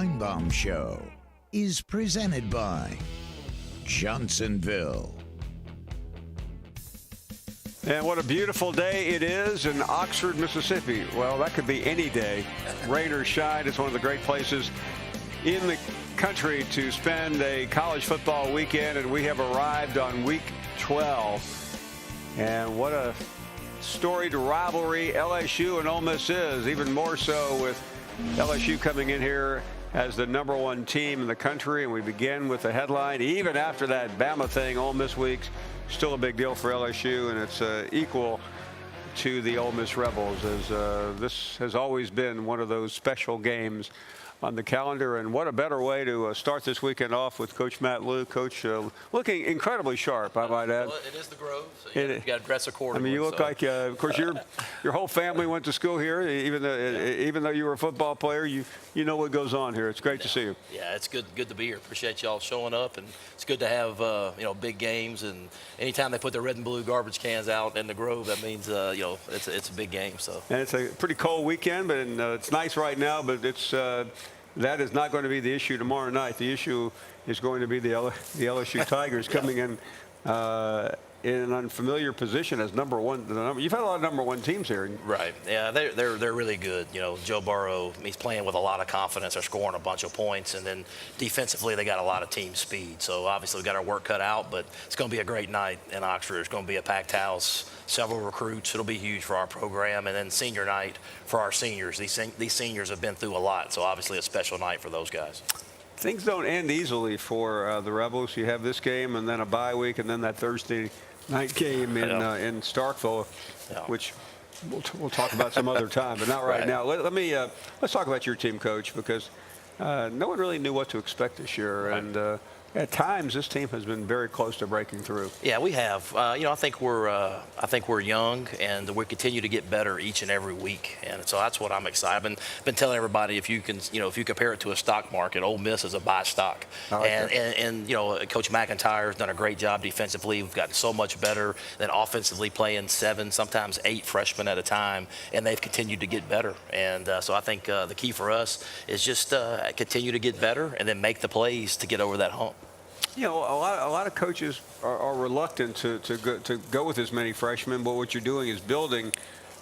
Finebaum Show is presented by Johnsonville. And what a beautiful day it is in Oxford, Mississippi. Well, that could be any day. Rain or shine, it's one of the great places in the country to spend a college football weekend, and we have arrived on week 12. And what a storied rivalry LSU and Ole Miss is, even more so with LSU coming in here as the #1 team in the country. And we begin with the headline, even after that Bama thing, Ole Miss week's still a big deal for LSU, and it's equal to the Ole Miss Rebels, as this has always been one of those special games on the calendar. And what a better way to start this weekend off with Coach Matt Luke. Coach looking incredibly sharp, I might add. Well, it is the Grove, so you got to dress accordingly. I mean, you look like, of course, your whole family went to school here. Even though you were a football player, you know what goes on here. It's great to see you. Yeah, it's good to be here. Appreciate y'all showing up, and it's good to have big games. And anytime they put the red and blue garbage cans out in the Grove, that means it's a big game. So. And it's a pretty cold weekend, but it's nice right now. But it's that is not going to be the issue tomorrow night. The issue is going to be the LSU Tigers coming in an unfamiliar position as #1. You've had a lot of #1 teams here. Right. Yeah, they're really good. Joe Burrow, he's playing with a lot of confidence. They're scoring a bunch of points, and then defensively they got a lot of team speed. So obviously we've got our work cut out, but it's going to be a great night in Oxford. It's going to be a packed house, several recruits. It'll be huge for our program, and then senior night for our seniors. These seniors have been through a lot, so obviously a special night for those guys. Things don't end easily for the Rebels. You have this game, and then a bye week, and then that Thursday night game in Starkville, which we'll talk about some other time, but not right now. Let's talk about your team, Coach, because no one really knew what to expect this year, and at times this team has been very close to breaking through. Yeah, we have. I think we're young, and we continue to get better each and every week, and so that's what I'm excited. I've been telling everybody, if you compare it to a stock market, Ole Miss is a buy stock, and Coach McIntyre has done a great job defensively. We've gotten so much better than offensively, playing 7, sometimes 8 freshmen at a time, and they've continued to get better. And so I think the key for us is just continue to get better and then make the plays to get over that hump. A lot of coaches are reluctant to go with as many freshmen, but what you're doing is building.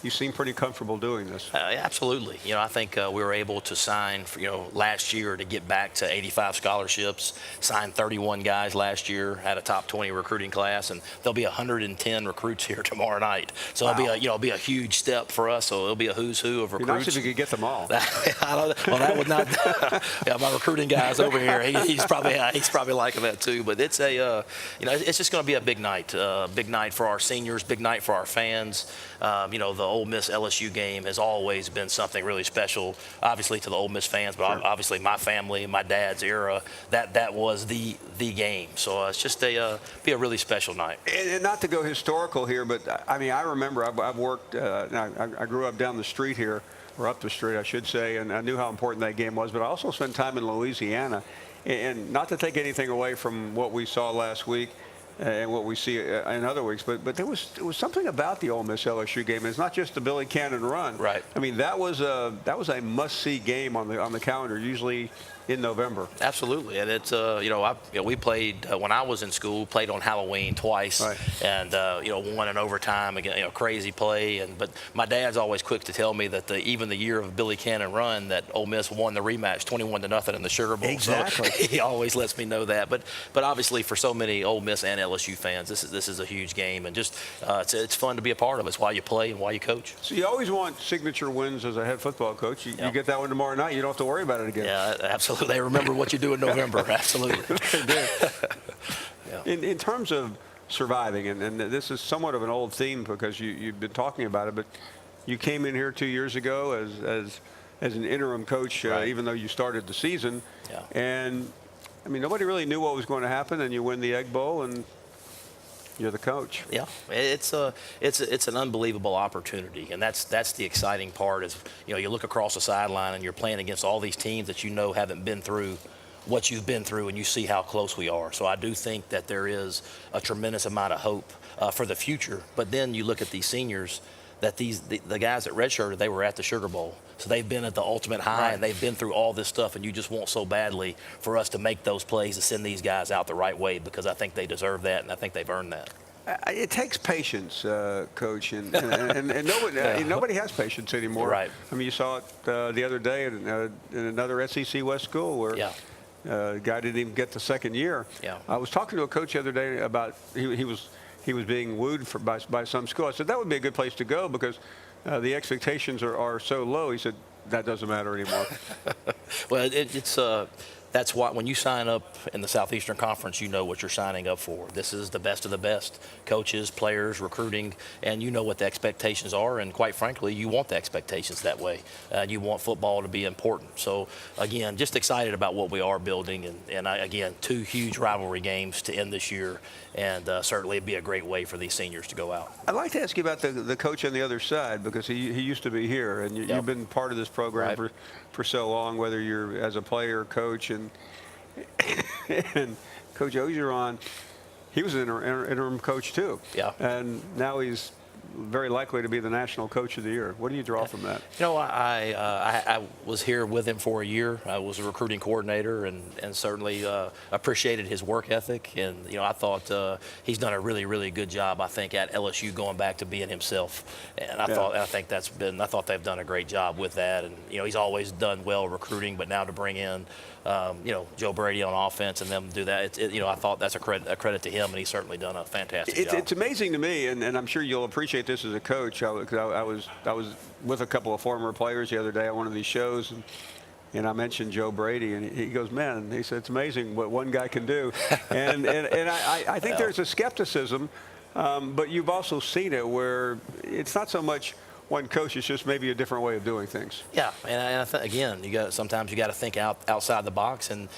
You seem pretty comfortable doing this. Absolutely. I think we were able to sign, last year to get back to 85 scholarships, signed 31 guys last year, had a top 20 recruiting class, and there'll be 110 recruits here tomorrow night. So it'll be a huge step for us. So it'll be a who's who of recruits. It'd be nice if you could get them all. That would not. My recruiting guys over here, he's probably liking that too. But it's it's just going to be a big night. Big night for our seniors, big night for our fans. The Ole Miss LSU game has always been something really special, obviously to the Ole Miss fans, but obviously my family, my dad's era, that was the game. So it's just be a really special night. And not to go historical here, but I mean, I remember I've worked, I grew up down the street here, or up the street, I should say, and I knew how important that game was, but I also spent time in Louisiana. And not to take anything away from what we saw last week, and what we see in other weeks, but there was something about the Ole Miss LSU game. It's not just the Billy Cannon run. Right. I mean, that was a must-see game on the calendar, usually in November. Absolutely, and it's we played when I was in school, played on Halloween twice, and won in overtime again, crazy play. But my dad's always quick to tell me that even the year of Billy Cannon run, that Ole Miss won the rematch 21-0 in the Sugar Bowl. Exactly. So he always lets me know that. But obviously for so many Ole Miss and LSU fans, this is a huge game, and just it's fun to be a part of. It's why you play and why you coach. So you always want signature wins as a head football coach. You get that one tomorrow night. You don't have to worry about it again. Yeah, absolutely. They remember what you do in November. Absolutely. In terms of surviving, and this is somewhat of an old theme because you've been talking about it, but you came in here 2 years ago as an interim coach, even though you started the season. Yeah. And I mean, nobody really knew what was going to happen, and you win the Egg Bowl, and you're the coach. Yeah, it's an unbelievable opportunity, and that's the exciting part. Is you look across the sideline and you're playing against all these teams that haven't been through what you've been through, and you see how close we are. So I do think that there is a tremendous amount of hope for the future. But then you look at these seniors that the guys that redshirted, they were at the Sugar Bowl. So they've been at the ultimate high, Right. and they've been through all this stuff, and you just want so badly for us to make those plays to send these guys out the right way, because I think they deserve that, and I think they've earned that. It takes patience, Coach, and nobody has patience anymore. Right. I mean, you saw it the other day in another SEC West school where a guy didn't even get the second year. Yeah. I was talking to a coach the other day about he was being wooed by some school. I said that would be a good place to go because the expectations are so low. He said that doesn't matter anymore. Well, that's why when you sign up in the Southeastern Conference, you know what you're signing up for. This is the best of the best coaches, players, recruiting, and you know what the expectations are. And quite frankly, you want the expectations that way. You want football to be important. So, again, just excited about what we are building. And again, 2 huge rivalry games to end this year. And certainly it'd be a great way for these seniors to go out. I'd like to ask you about the coach on the other side, because he used to be here, and you've been part of this program for so long, whether you're as a player, coach, and Coach Ogeron, he was an interim coach too. Yeah. And now he's very likely to be the National Coach of the Year. What do you draw from that? You know, I was here with him for a year. I was a recruiting coordinator, and certainly appreciated his work ethic. And you know, I thought he's done a really, really good job, I think, at LSU, going back to being himself. And I thought they've done a great job with that. And you know, he's always done well recruiting, but now to bring in you know, Joe Brady on offense and them do that, you know, I thought that's a credit to him, and he's certainly done a fantastic job. It's amazing to me, and I'm sure you'll appreciate this as a coach. I was with a couple of former players the other day on one of these shows, and I mentioned Joe Brady, and he goes, "Man," he said, "it's amazing what one guy can do." and I think there's a skepticism, but you've also seen it where it's not so much one coach, is just maybe a different way of doing things. Yeah, and again, sometimes you got to think outside the box, and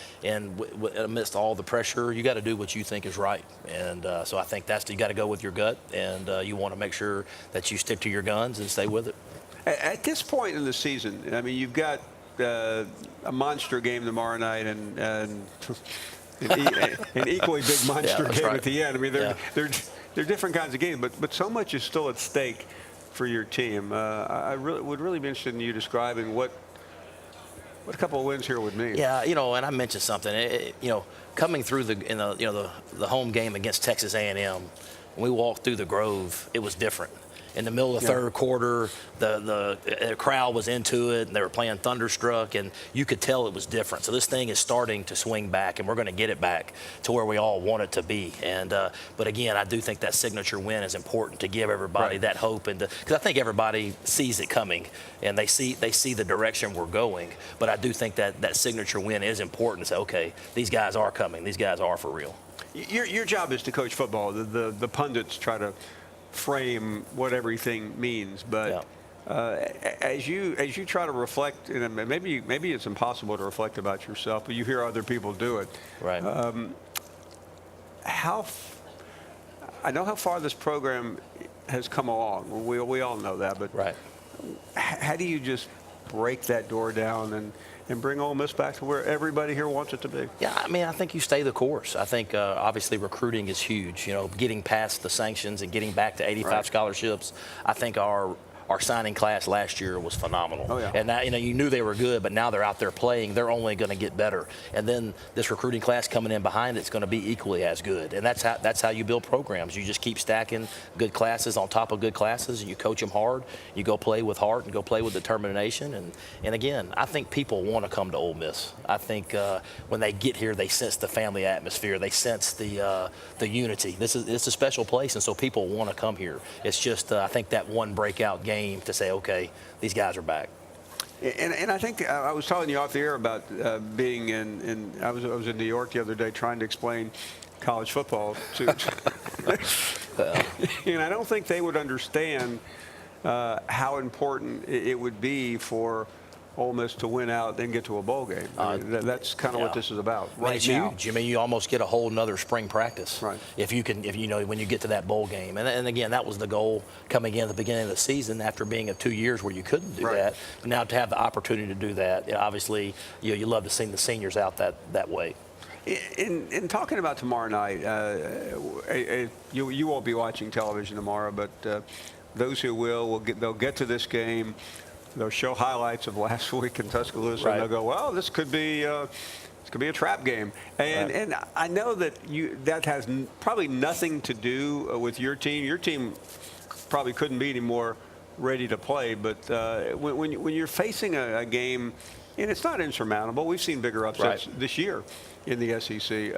amidst all the pressure, you got to do what you think is right. And so I think you got to go with your gut, and you want to make sure that you stick to your guns and stay with it. At this point in the season, I mean, you've got a monster game tomorrow night, and an equally big monster game at the end. I mean, they're different kinds of games, but so much is still at stake for your team. I would really be interested in you describing what a couple of wins here would mean. Yeah, you know, and I mentioned something. You know, coming through the home game against Texas A&M, when we walked through the Grove, it was different. In the middle of the third quarter, the crowd was into it, and they were playing Thunderstruck, and you could tell it was different. So this thing is starting to swing back, and we're going to get it back to where we all want it to be. And but again, I do think that signature win is important to give everybody that hope, and because I think everybody sees it coming, and they see the direction we're going. But I do think that signature win is important to say, okay, these guys are coming, these guys are for real. Your job is to coach football. The pundits try to frame what everything means, but as you try to reflect, and maybe it's impossible to reflect about yourself, but you hear other people do it. Right. I know how far this program has come along. We all know that, but how do you just break that door down and bring Ole Miss back to where everybody here wants it to be? Yeah, I mean, I think you stay the course. I think obviously recruiting is huge. You know, getting past the sanctions and getting back to 85 scholarships. I think our signing class last year was phenomenal. Oh, yeah. And that, you know, you knew they were good, but now they're out there playing. They're only going to get better. And then this recruiting class coming in behind it's going to be equally as good. And that's how you build programs. You just keep stacking good classes on top of good classes, and you coach them hard. You go play with heart and go play with determination. And again, I think people want to come to Ole Miss. I think when they get here, they sense the family atmosphere. They sense the unity. It's a special place, and so people want to come here. It's just I think that one breakout game to say, okay, these guys are back. And I think I was telling you off the air about being in I was in New York the other day trying to explain college football to and I don't think they would understand how important it would be for Ole Miss to win out, then get to a bowl game. I mean, that's kind of what this is about right now. Huge. I mean, you almost get a whole nother spring practice. Right. If you know when you get to that bowl game, and again, that was the goal coming in at the beginning of the season after being of 2 years where you couldn't do that. But now to have the opportunity to do that, obviously, you love to see the seniors out that way. In talking about tomorrow night, you won't be watching television tomorrow, but those who they'll get to this game. They'll show highlights of last week in Tuscaloosa, Right. and they'll go, well, this could be a trap game. And I know that that has probably nothing to do with your team. Your team probably couldn't be any more ready to play. But when you're facing a game, and it's not insurmountable, we've seen bigger upsets this year in the SEC.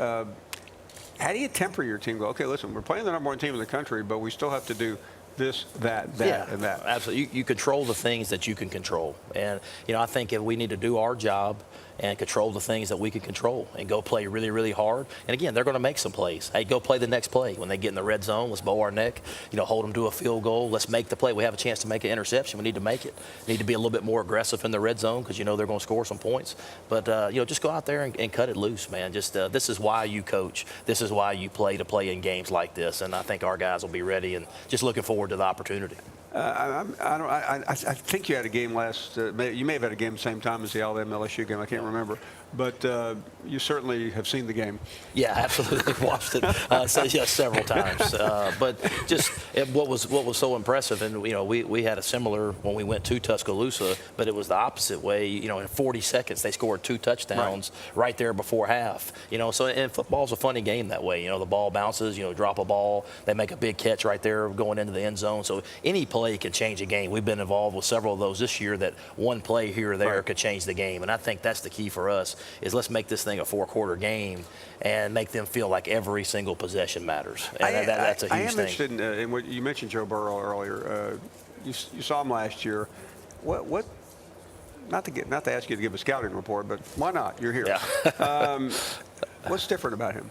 How do you temper your team? Go, okay, listen, we're playing the number one team in the country, but we still have to do this, that, and that. Absolutely. You control the things that you can control. And, I think if we need to do our job and control the things that we can control and go play really, really hard. And again, they're going to make some plays. Hey, go play the next play. When they get in the red zone, let's bow our neck, hold them to a field goal. Let's make the play. We have a chance to make an interception. We need to make it. Need to be a little bit more aggressive in the red zone because they're going to score some points. But, just go out there and cut it loose, man. Just this is why you coach. This is why you play in games like this. And I think our guys will be ready and just looking forward to the opportunity. I think you had a game you may have had a game the same time as the Alabama LSU game. I can't remember. But you certainly have seen the game. Yeah, absolutely watched it several times. But just what was so impressive, and we had a similar when we went to Tuscaloosa, but it was the opposite way. In 40 seconds they scored 2 touchdowns right there before half. So and football's a funny game that way. The ball bounces. Drop a ball, they make a big catch right there going into the end zone. So any play can change a game. We've been involved with several of those this year that one play here or there could change the game, and I think that's the key for us. Is let's make this thing a 4-quarter game and make them feel like every single possession matters. And that's a huge thing. I am interested in what you mentioned, Joe Burrow earlier. You saw him last year. What? Not to ask you to give a scouting report, but why not? You're here. Yeah. What's different about him?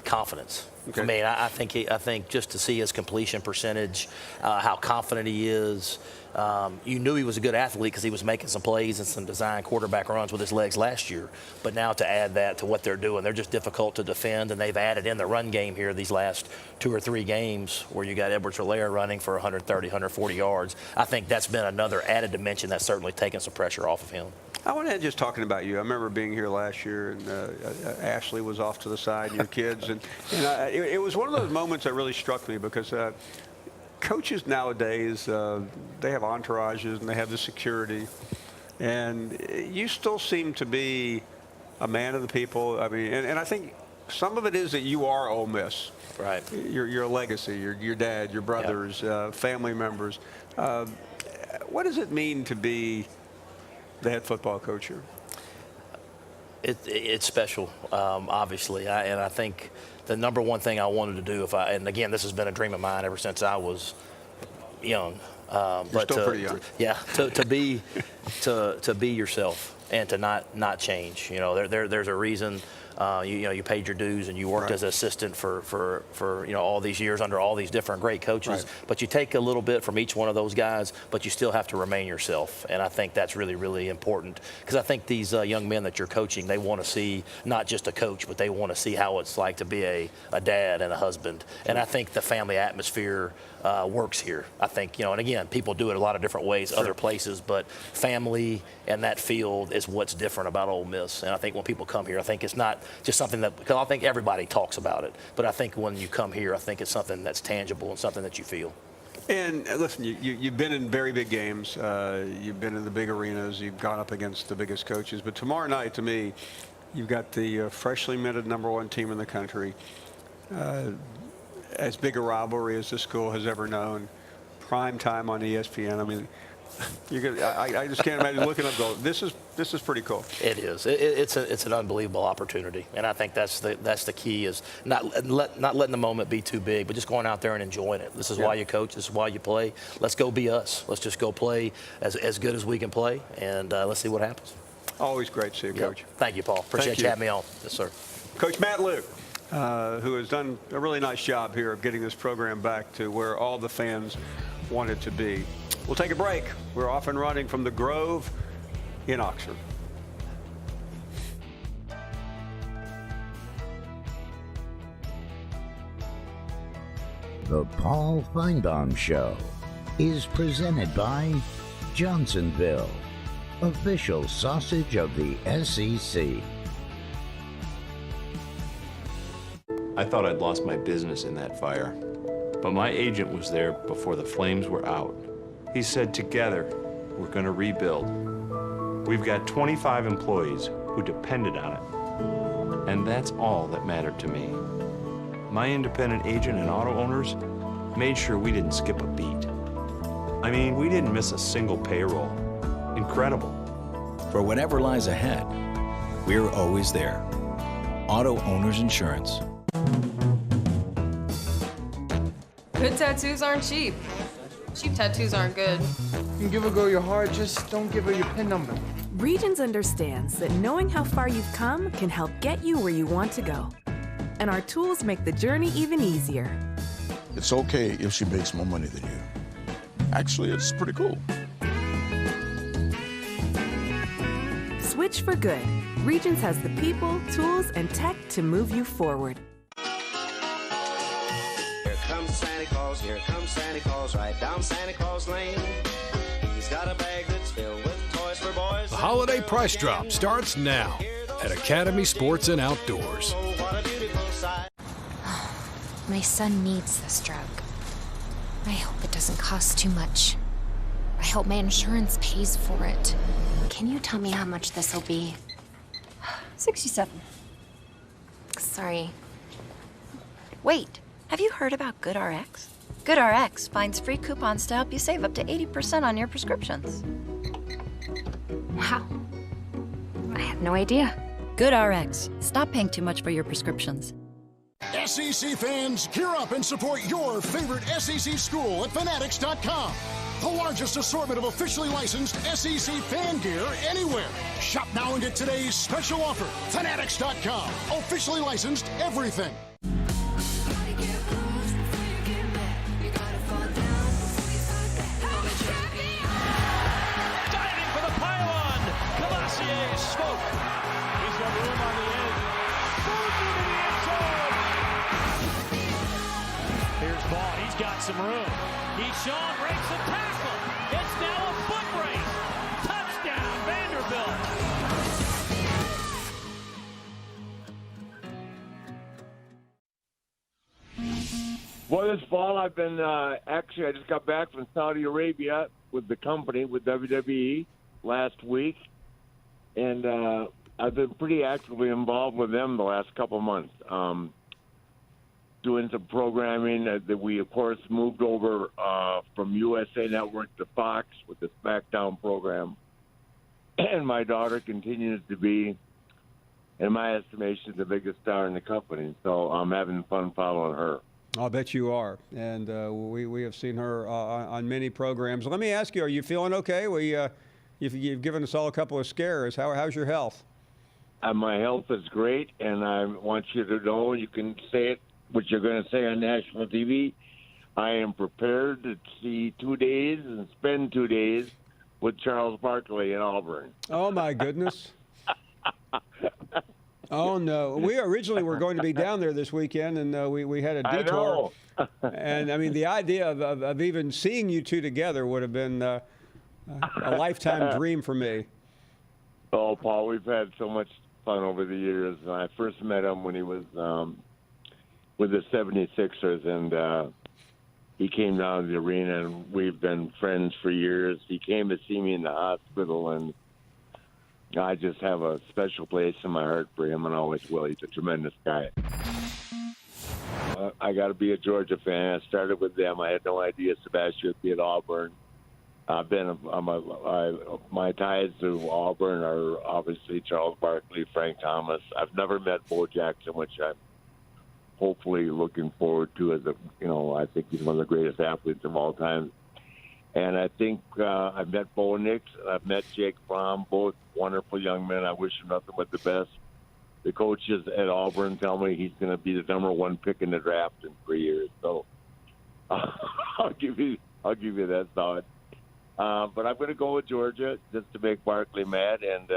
Confidence. Okay. I mean, I think just to see his completion percentage, how confident he is. You knew he was a good athlete because he was making some plays and some design quarterback runs with his legs last year. But now to add that to what they're doing, they're just difficult to defend, and they've added in the run game here these last 2 or 3 games where you got Edwards-Helaire running for 130, 140 yards. I think that's been another added dimension that's certainly taken some pressure off of him. I want to end just talking about you. I remember being here last year, and Ashley was off to the side, and your kids. And it was one of those moments that really struck me because coaches nowadays, they have entourages and they have the security. And you still seem to be a man of the people. I mean, and I think some of it is that you are Ole Miss. Right. Your legacy, your dad, your brothers, family members. What does it mean to be the head football coach here? It's special, obviously, and I think the number one thing I wanted to do, and again, this has been a dream of mine ever since I was young. You're still pretty young. To be yourself and to not change. There's a reason. You paid your dues and you worked as an assistant for all these years under all these different great coaches. But you take a little bit from each one of those guys, but you still have to remain yourself. And I think that's really, really important because I think these young men that you're coaching, they want to see not just a coach, but they want to see how it's like to be a dad and a husband. And I think the family atmosphere works here. I think, and again, people do it a lot of different ways, other places, but family and that field is what's different about Ole Miss. And I think when people come here, I think it's not just something because I think everybody talks about it, but I think when you come here, I think it's something that's tangible and something that you feel. And listen, you've been in very big games. You've been in the big arenas. You've gone up against the biggest coaches. But tomorrow night, to me, you've got the freshly minted number one team in the country. As big a rivalry as this school has ever known. Prime time on ESPN. I mean, I just can't imagine looking up and going, this is pretty cool. It is. It's an unbelievable opportunity, and I think that's the key is not letting the moment be too big, but just going out there and enjoying it. This is why you coach. This is why you play. Let's go be us. Let's just go play as good as we can play, and let's see what happens. Always great to see you, Coach. Thank you, Paul. Appreciate you having me on. Yes, sir. Coach Matt Luke, who has done a really nice job here of getting this program back to where all the fans want it to be. We'll take a break. We're off and running from the Grove in Oxford. The Paul Finebaum Show is presented by Johnsonville, official sausage of the SEC. I thought I'd lost my business in that fire. But my agent was there before the flames were out. He said, together, we're gonna rebuild. We've got 25 employees who depended on it. And that's all that mattered to me. My independent agent and auto owners made sure we didn't skip a beat. I mean, we didn't miss a single payroll. Incredible. For whatever lies ahead, we're always there. Auto Owners Insurance. Good tattoos aren't cheap. Cheap tattoos aren't good. You can give a girl your heart, just don't give her your PIN number. Regions understands that knowing how far you've come can help get you where you want to go. And our tools make the journey even easier. It's okay if she makes more money than you. Actually, it's pretty cool. Switch for good. Regions has the people, tools, and tech to move you forward. Here comes Santa Claus, right down Santa Claus Lane. He's got a bag that's filled with toys for boys. The holiday price drop starts now at Academy Sports and Outdoors. My son needs this drug. I hope it doesn't cost too much. I hope my insurance pays for it. Can you tell me how much this will be? 67. Sorry. Wait, have you heard about GoodRx? GoodRx finds free coupons to help you save up to 80% on your prescriptions. Wow. I had no idea. GoodRx. Stop paying too much for your prescriptions. SEC fans, gear up and support your favorite SEC school at Fanatics.com. The largest assortment of officially licensed SEC fan gear anywhere. Shop now and get today's special offer. Fanatics.com. Officially licensed everything. Diving for the pylon. Cavassier smoke. He's got room on the edge. Throws into the end zone. Here's Ball. He's got some room. Deshaun breaks the tackle. It's now a foot race. Touchdown, Vanderbilt. Well, this fall I've been actually I just got back from Saudi Arabia with the company with WWE last week, and I've been pretty actively involved with them the last couple months, doing some programming that we of course moved over from USA Network to Fox with the SmackDown program, and my daughter continues to be, in my estimation, the biggest star in the company. So I'm having fun following her. I'll bet you are. And we have seen her on many programs. Let me ask you, are you feeling okay? You've given us all a couple of scares. How's your health? My health is great, and I want you to know, you can say it, what you're going to say on national TV. I am prepared to see 2 days and spend 2 days with Charles Barkley in Auburn. Oh, my goodness. Oh, no. We originally were going to be down there this weekend, and we had a detour. I know. And, I mean, the idea of even seeing you two together would have been a lifetime dream for me. Oh, Paul, we've had so much fun over the years. I first met him when he was with the 76ers, and he came down to the arena, and we've been friends for years. He came to see me in the hospital, and I just have a special place in my heart for him, and always will. He's a tremendous guy. I got to be a Georgia fan. I started with them. I had no idea Sebastian would be at Auburn. My ties to Auburn are obviously Charles Barkley, Frank Thomas. I've never met Bo Jackson, which I'm hopefully looking forward to. I think he's one of the greatest athletes of all time. And I think I've met Bo Nix, I've met Jake Fromm, both wonderful young men. I wish them nothing but the best. The coaches at Auburn tell me he's going to be the #1 pick in the draft in 3 years. So I'll give you that thought. But I'm going to go with Georgia just to make Barkley mad, and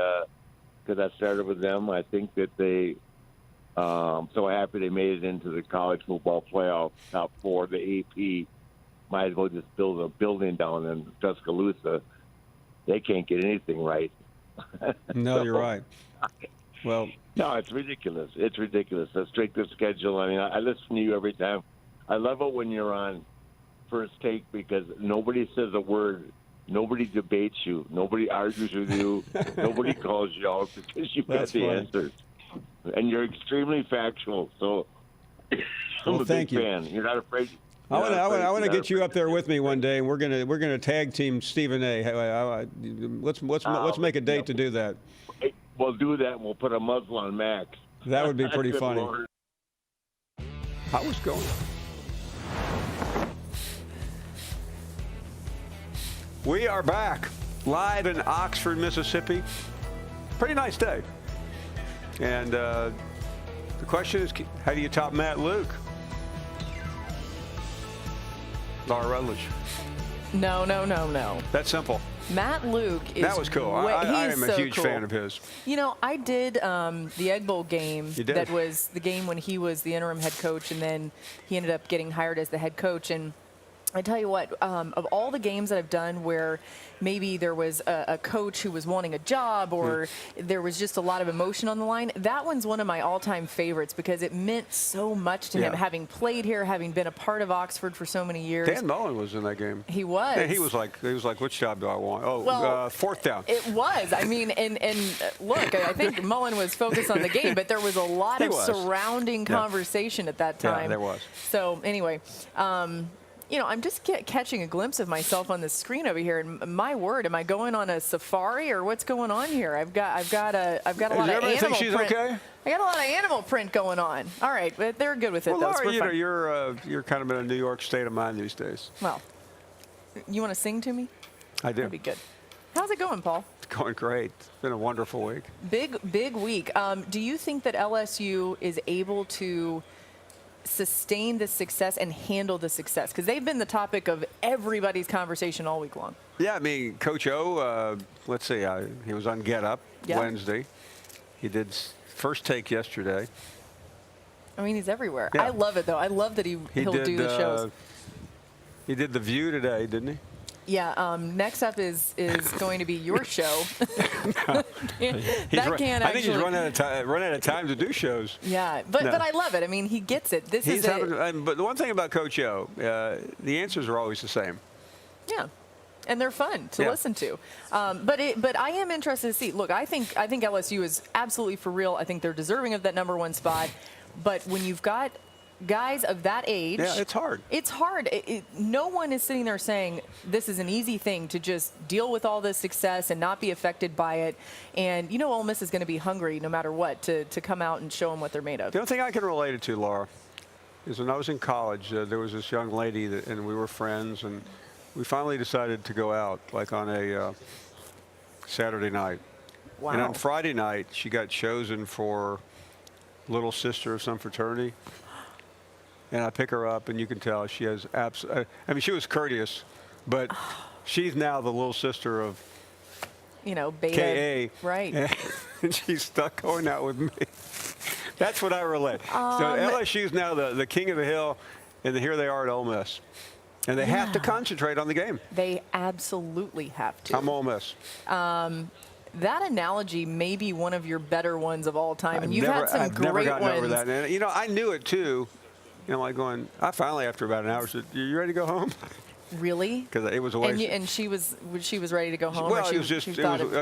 because I started with them, I think that I'm so happy they made it into the college football playoff top 4, the AP. Might as well just build a building down in Tuscaloosa. They can't get anything right. No, you're right. Well, no, it's ridiculous. It's ridiculous. The strength of schedule. I mean, I listen to you every time I love it when you're on First Take because nobody says a word. Nobody debates you. Nobody argues with you. Nobody calls you out because you've got the answers. And you're extremely factual. So I'm a big fan. You're not afraid. I want to get you up there with me one day, and we're gonna tag team Stephen A. Let's make a date to do that. We'll do that, and we'll put a muzzle on Max. That would be pretty funny. Lord. How was going? We are back live in Oxford, Mississippi. Pretty nice day. And the question is, how do you top Matt Luke? Laura Rutledge. No. That's simple. Matt Luke is. That was cool. I am a huge fan of his. You know, I did the Egg Bowl game. You did? That was the game when he was the interim head coach, and then he ended up getting hired as the head coach. And I tell you what, of all the games that I've done where maybe there was a coach who was wanting a job or there was just a lot of emotion on the line, that one's one of my all-time favorites because it meant so much to him, having played here, having been a part of Oxford for so many years. Dan Mullen was in that game. He was. And he was like, which job do I want? Oh, well, fourth down. It was. I mean, and look, I think Mullen was focused on the game, but there was a lot of surrounding conversation at that time. Yeah, there was. So anyway, you know, I'm just catching a glimpse of myself on the screen over here, and my word, am I going on a safari or what's going on here? I've got a lot of animal print. Okay? I got a lot of animal print going on. All right, but they're good with it. Well, though. Laura, you're kind of in a New York state of mind these days. Well, you want to sing to me? I do. That'd be good. How's it going, Paul? It's going great. It's been a wonderful week. Big week. Do you think that LSU is able to sustain the success and handle the success? Because they've been the topic of everybody's conversation all week long. Yeah, I mean, Coach O, let's see, he was on Get Up Wednesday. He did First Take yesterday. I mean, he's everywhere. Yeah. I love it, though. I love that he'll do the shows. He did The View today, didn't he? Yeah, next up is going to be your show. I think he's run out of time to do shows. Yeah, but I love it. I mean, he gets it. This is it. But the one thing about Coach O, the answers are always the same. Yeah, and they're fun to listen to. But I am interested to see. Look, I think LSU is absolutely for real. I think they're deserving of that #1 spot. But when you've got guys of that age, yeah, it's hard. It's hard. No one is sitting there saying this is an easy thing to just deal with all this success and not be affected by it. And you know, Ole Miss is going to be hungry no matter what to come out and show them what they're made of. The only thing I can relate it to, Laura, is when I was in college, there was this young lady and we were friends, and we finally decided to go out like on a Saturday night. Wow. And on Friday night, she got chosen for little sister of some fraternity. And I pick her up, and you can tell she has I mean, she was courteous, but she's now the little sister of, Beta. KA. Right. And she's stuck going out with me. That's what I relate. So LSU's now the king of the hill, and here they are at Ole Miss. And they have to concentrate on the game. They absolutely have to. I'm Ole Miss. That analogy may be one of your better ones of all time. And you've had some I've great never gotten ones. over that. And, I knew it, too. Like going, I finally, after about an hour, said, you ready to go home? Really? Because it was a waste. And she was ready to go home? Well, I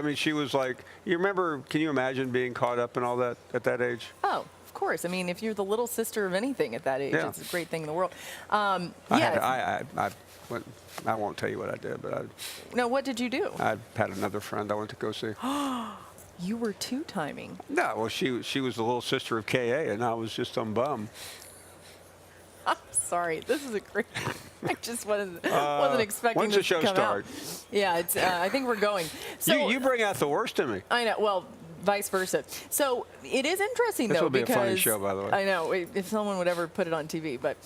mean, she was like, you remember, can you imagine being caught up in all that at that age? Oh, of course. I mean, if you're the little sister of anything at that age, it's a great thing in the world. I won't tell you what I did, but No, what did you do? I had another friend I went to go see. You were two-timing. No, well, she was the little sister of KA, and I was just some bum. I'm sorry. This is a great. I just wasn't expecting when's this the show to come start? out. Yeah, it's. I think we're going. So you bring out the worst in me. I know. Well, vice versa. So it is interesting, this though, would be because a funny show, by the way. I know if someone would ever put it on TV, but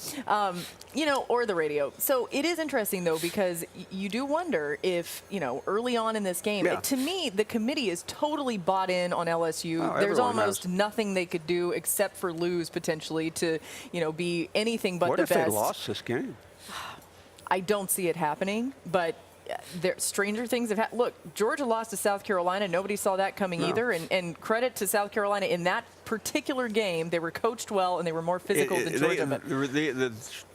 or the radio. So it is interesting, though, because you do wonder if early on in this game. To me, the committee is totally bought in on LSU. There's almost nothing they could do except for lose potentially to be anything but the best. What if they lost this game? I don't see it happening, but. Stranger things have happened. Look, Georgia lost to South Carolina. Nobody saw that coming either. And credit to South Carolina in that particular game. They were coached well, and they were more physical than Georgia.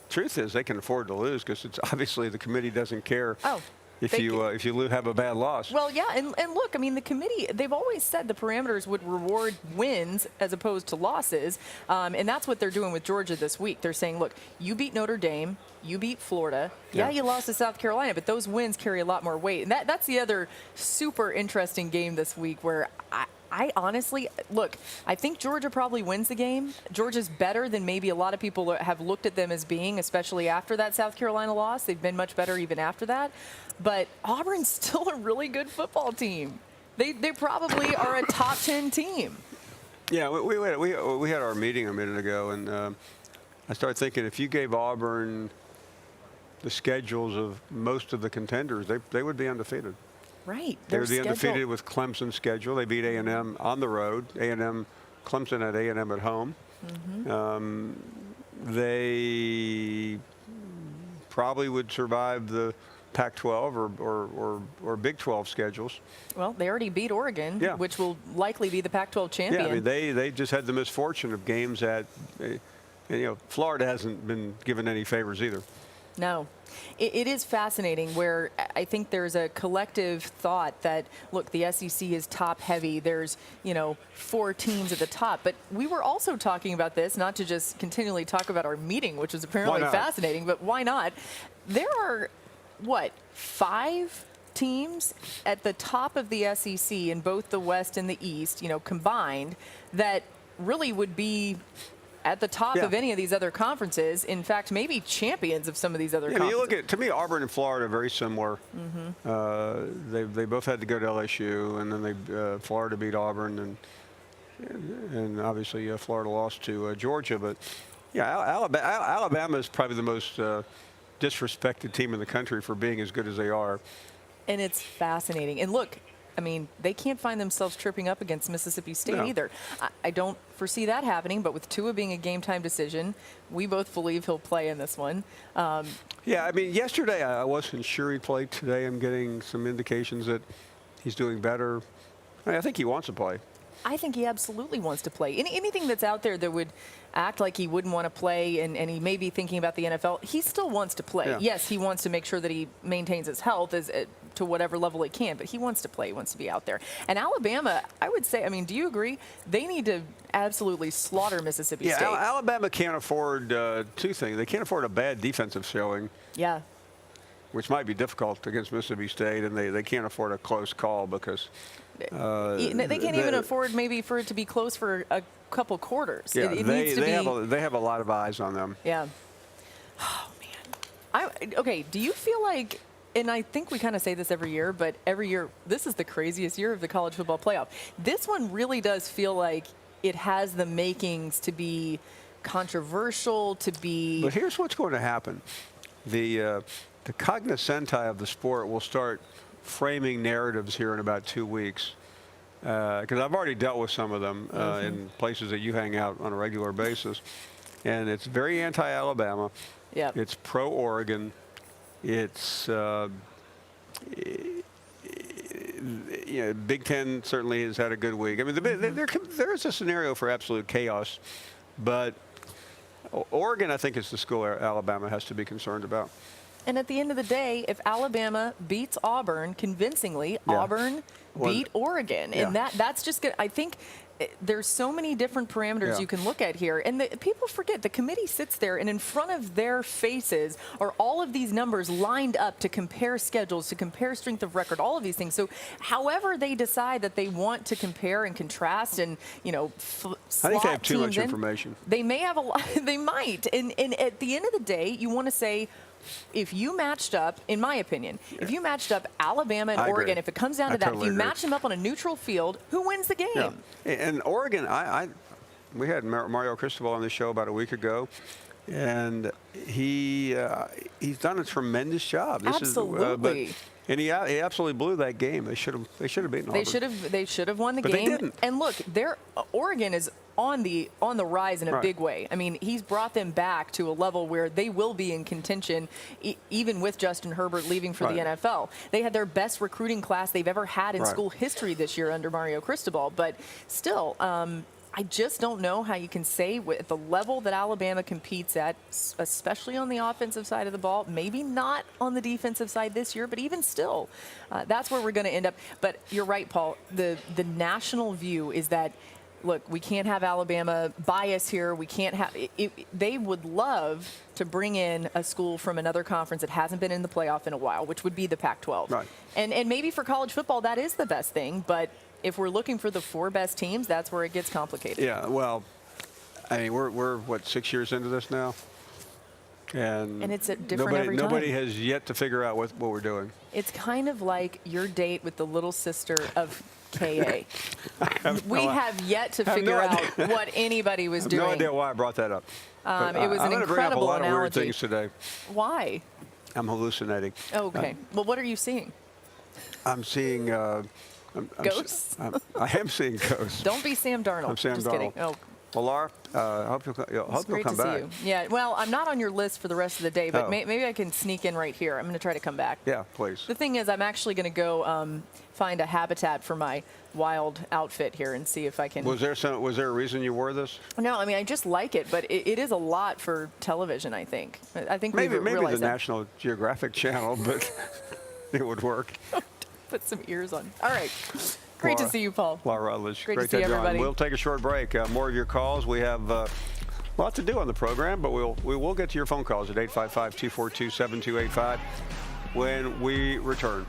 truth is they can afford to lose because it's obviously the committee doesn't care. Oh. If you have a bad loss. Well, yeah, and look, I mean, the committee, they've always said the parameters would reward wins as opposed to losses, and that's what they're doing with Georgia this week. They're saying, look, you beat Notre Dame, you beat Florida, yeah, you lost to South Carolina, but those wins carry a lot more weight. And that's the other super interesting game this week where I honestly, look, I think Georgia probably wins the game. Georgia's better than maybe a lot of people have looked at them as being, especially after that South Carolina loss. They've been much better even after that. But Auburn's still a really good football team. They probably are a top 10 team. Yeah, we had our meeting a minute ago, and I started thinking if you gave Auburn the schedules of most of the contenders, they would be undefeated. Right. They would be undefeated with Clemson's schedule. They beat A&M on the road. Clemson at A&M at home. Mm-hmm. They probably would survive the Pac-12 or Big 12 schedules. Well, they already beat Oregon, which will likely be the Pac-12 champion. Yeah, I mean, they just had the misfortune of games that, Florida hasn't been given any favors either. No. It is fascinating where I think there's a collective thought that, look, the SEC is top heavy. There's, 4 teams at the top. But we were also talking about this, not to just continually talk about our meeting, which was apparently fascinating, but why not? There are, 5 teams at the top of the SEC in both the West and the East, combined, that really would be at the top of any of these other conferences. In fact, maybe champions of some of these other conferences. You look at, to me, Auburn and Florida are very similar. Mm-hmm. They both had to go to LSU, and then Florida beat Auburn, and obviously Florida lost to Georgia. But Alabama is probably the most disrespected team in the country for being as good as they are. And it's fascinating. And look, I mean, they can't find themselves tripping up against Mississippi State either. I don't foresee that happening, but with Tua being a game-time decision, we both believe he'll play in this one. Yeah, I mean, yesterday I wasn't sure he'd play. Today I'm getting some indications that he's doing better. I think he wants to play. I think he absolutely wants to play. Anything that's out there that would act like he wouldn't want to play and he may be thinking about the NFL, he still wants to play. Yeah. Yes, he wants to make sure that he maintains his health to whatever level he can, but he wants to play. He wants to be out there. And Alabama, I would say, I mean, do you agree? They need to absolutely slaughter Mississippi State. Alabama can't afford 2 things. They can't afford a bad defensive showing. Yeah. Which might be difficult against Mississippi State, and they can't afford a close call because they can't even afford maybe for it to be close for a couple quarters. Yeah, it needs to be. They have a lot of eyes on them. Yeah. Oh man. Okay. Do you feel like? And I think we kind of say this every year, but every year this is the craziest year of the college football playoff. This one really does feel like it has the makings to be controversial, to be. But here's what's going to happen: the cognoscenti of the sport will start framing narratives here in about 2 weeks. Because I've already dealt with some of them in places that you hang out on a regular basis. And it's very anti-Alabama. Yeah. It's pro-Oregon. It's, Big Ten certainly has had a good week. I mean, there is a scenario for absolute chaos. But Oregon, I think, is the school Alabama has to be concerned about. And at the end of the day, if Alabama beats Auburn convincingly, Auburn beat Oregon. And that's just good. I think there's so many different parameters you can look at here. And people forget the committee sits there, and in front of their faces are all of these numbers lined up to compare schedules, to compare strength of record, all of these things. So however they decide that they want to compare and contrast and, I think they have too much information. They may have a lot. They might. And at the end of the day, you want to say, if you matched up, in my opinion, if you matched up Alabama and Oregon, if it comes down to that, if you match them up on a neutral field, who wins the game? Yeah. And Oregon, we had Mario Cristobal on the show about a week ago, and he's done a tremendous job. Absolutely. And he absolutely blew that game. They should have beaten Auburn. They should have won the game. But they didn't. And look, Oregon is on the rise in a big way. I mean, he's brought them back to a level where they will be in contention, even with Justin Herbert leaving for the NFL. They had their best recruiting class they've ever had in school history this year under Mario Cristobal. But still, I just don't know how you can say with the level that Alabama competes at, especially on the offensive side of the ball, maybe not on the defensive side this year, but even still, that's where we're going to end up. But you're right, Paul. The national view is that, look, we can't have Alabama bias here. We can't have they would love to bring in a school from another conference that hasn't been in the playoff in a while, which would be the Pac-12. Right. And maybe for college football, that is the best thing. But if we're looking for the 4 best teams, that's where it gets complicated. Yeah, well, I mean, we're what, 6 years into this now? And it's different every time. Nobody has yet to figure out what we're doing. It's kind of like your date with the little sister of KA. We have yet to figure out what anybody was doing. No idea why I brought that up. It was an incredible analogy. I'm going to bring up a lot of weird things today. Why? I'm hallucinating. Okay. Well, what are you seeing? I'm seeing ghosts. I am seeing ghosts. Don't be Sam Darnold. I'm Sam Just Darnold. kidding. Oh. Well, Laura, I hope you'll come back. You. Yeah, well, I'm not on your list for the rest of the day, but maybe I can sneak in right here. I'm going to try to come back. Yeah, please. The thing is, I'm actually going to go find a habitat for my wild outfit here and see if I can. Was there a reason you wore this? No, I mean, I just like it, but it is a lot for television, I think. I think maybe the that. National Geographic Channel, but it would work. Put some ears on. All right. Great to see you, Paul. Laura Rutledge. Great to see everybody. We'll take a short break. More of your calls. We have a lot to do on the program, but we will get to your phone calls at 855-242-7285 when we return.